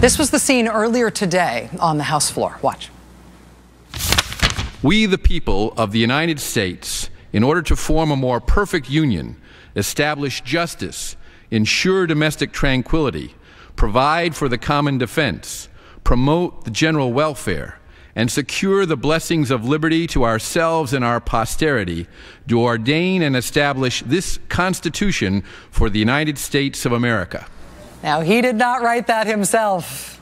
This was the scene earlier today on the House floor. Watch. We, the people of the United States, in order to form a more perfect union, establish justice, ensure domestic tranquility, provide for the common defense, promote the general welfare, and secure the blessings of liberty to ourselves and our posterity, do ordain and establish this Constitution for the United States of America. Now, he did not write that himself.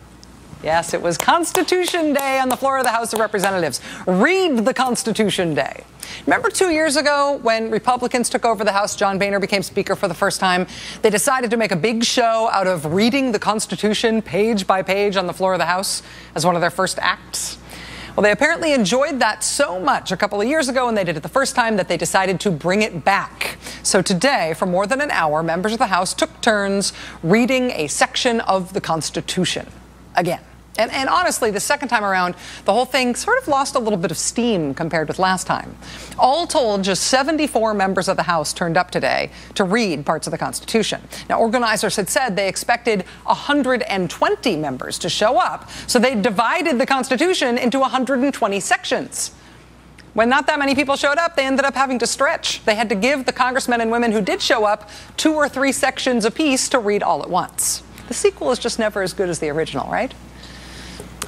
Yes, it was Constitution Day on the floor of the House of Representatives. Read the Constitution Day. Remember 2 years ago when Republicans took over the House, John Boehner became Speaker for the first time? They decided to make a big show out of reading the Constitution page by page on the floor of the House as one of their first acts. Well, they apparently enjoyed that so much a couple of years ago when they did it the first time that they decided to bring it back. So today, for more than an hour, members of the House took turns reading a section of the Constitution again. And honestly, the second time around, the whole thing sort of lost a little bit of steam compared with last time. All told, just 74 members of the House turned up today to read parts of the Constitution. Now, organizers had said they expected 120 members to show up, so they divided the Constitution into 120 sections. When not that many people showed up, they ended up having to stretch. They had to give the congressmen and women who did show up 2 or 3 sections apiece to read all at once. The sequel is just never as good as the original, right?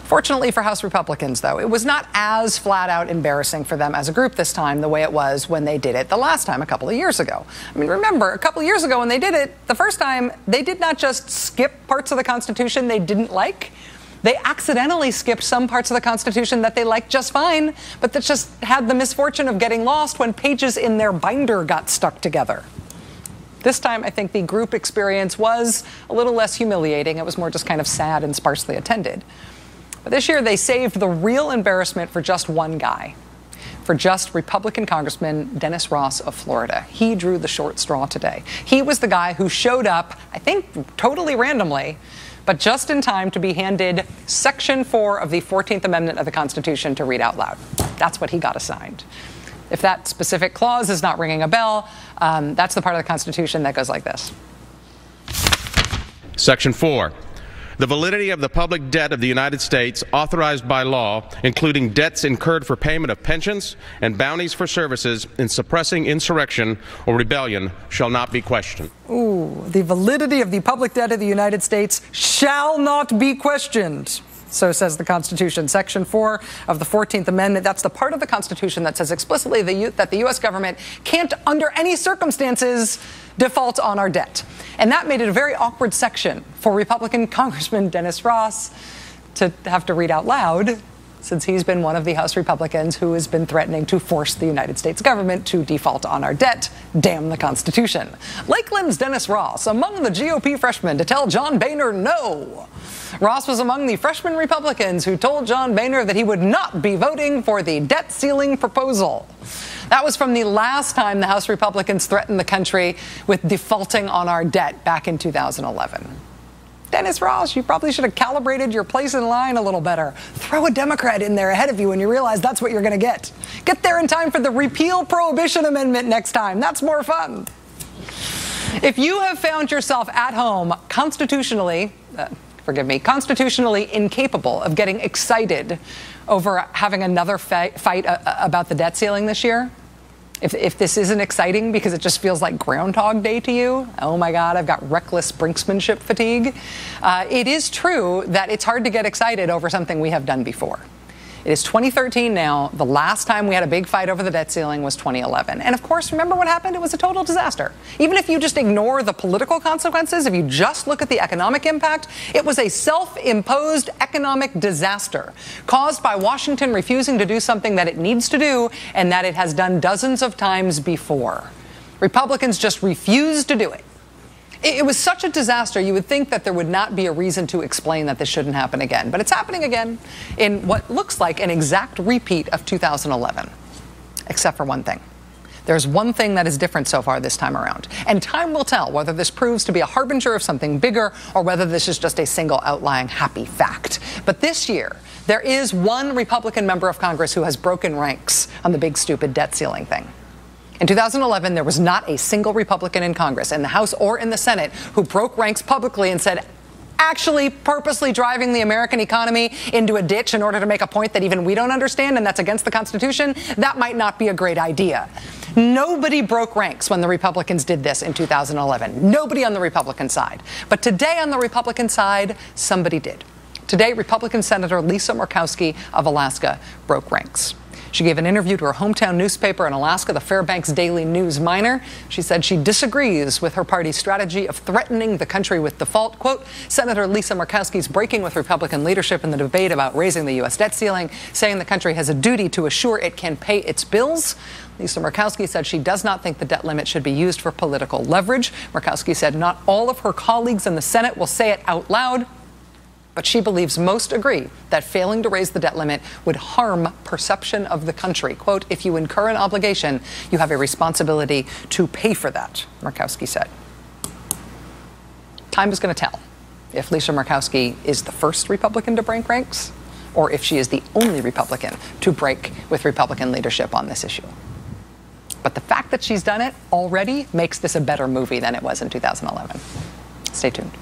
Fortunately for House Republicans, though, it was not as flat-out embarrassing for them as a group this time the way it was when they did it the last time a couple of years ago. I mean, remember, a couple of years ago when they did it, the first time, they did not just skip parts of the Constitution they didn't like. They accidentally skipped some parts of the Constitution that they liked just fine, but that just had the misfortune of getting lost when pages in their binder got stuck together. This time, I think the group experience was a little less humiliating. It was more just kind of sad and sparsely attended. But this year, they saved the real embarrassment for just one guy, for just Republican Congressman Dennis Ross of Florida. He drew the short straw today. He was the guy who showed up, I think totally randomly, but just in time to be handed Section 4 of the 14th Amendment of the Constitution to read out loud. That's what he got assigned. If that specific clause is not ringing a bell, that's the part of the Constitution that goes like this. Section 4. The validity of the public debt of the United States authorized by law, including debts incurred for payment of pensions and bounties for services in suppressing insurrection or rebellion, shall not be questioned. Ooh, the validity of the public debt of the United States shall not be questioned. So says the Constitution. Section 4 of the 14th Amendment, that's the part of the Constitution that says explicitly that the U.S. government can't, under any circumstances, default on our debt. And that made it a very awkward section for Republican Congressman Dennis Ross to have to read out loud, since he's been one of the House Republicans who has been threatening to force the United States government to default on our debt. Damn the Constitution. Lakeland's Dennis Ross, among the GOP freshmen to tell John Boehner no. Ross was among the freshman Republicans who told John Boehner that he would not be voting for the debt ceiling proposal. That was from the last time the House Republicans threatened the country with defaulting on our debt back in 2011. Dennis Ross, you probably should have calibrated your place in line a little better. Throw a Democrat in there ahead of you and you realize that's what you're going to get. Get there in time for the Repeal Prohibition Amendment next time. That's more fun. If you have found yourself at home constitutionally incapable of getting excited over having another fight about the debt ceiling this year, if this isn't exciting because it just feels like Groundhog Day to you, oh my God, I've got reckless brinksmanship fatigue. It is true that it's hard to get excited over something we have done before. It is 2013 now. The last time we had a big fight over the debt ceiling was 2011. And of course, remember what happened? It was a total disaster. Even if you just ignore the political consequences, if you just look at the economic impact, it was a self-imposed economic disaster caused by Washington refusing to do something that it needs to do and that it has done dozens of times before. Republicans just refused to do it. It was such a disaster, you would think that there would not be a reason to explain that this shouldn't happen again. But it's happening again in what looks like an exact repeat of 2011. Except for one thing. There's one thing that is different so far this time around. And time will tell whether this proves to be a harbinger of something bigger or whether this is just a single outlying happy fact. But this year, there is one Republican member of Congress who has broken ranks on the big stupid debt ceiling thing. In 2011, there was not a single Republican in Congress, in the House or in the Senate, who broke ranks publicly and said, actually purposely driving the American economy into a ditch in order to make a point that even we don't understand and that's against the Constitution, that might not be a great idea. Nobody broke ranks when the Republicans did this in 2011. Nobody on the Republican side. But today on the Republican side, somebody did. Today, Republican Senator Lisa Murkowski of Alaska broke ranks. She gave an interview to her hometown newspaper in Alaska, the Fairbanks Daily News Miner. She said she disagrees with her party's strategy of threatening the country with default. Quote, Senator Lisa Murkowski's breaking with Republican leadership in the debate about raising the U.S. debt ceiling, saying the country has a duty to assure it can pay its bills. Lisa Murkowski said she does not think the debt limit should be used for political leverage. Murkowski said not all of her colleagues in the Senate will say it out loud, but she believes most agree that failing to raise the debt limit would harm perception of the country. Quote, if you incur an obligation, you have a responsibility to pay for that, Murkowski said. Time is going to tell if Lisa Murkowski is the first Republican to break ranks or if she is the only Republican to break with Republican leadership on this issue. But the fact that she's done it already makes this a better movie than it was in 2011. Stay tuned.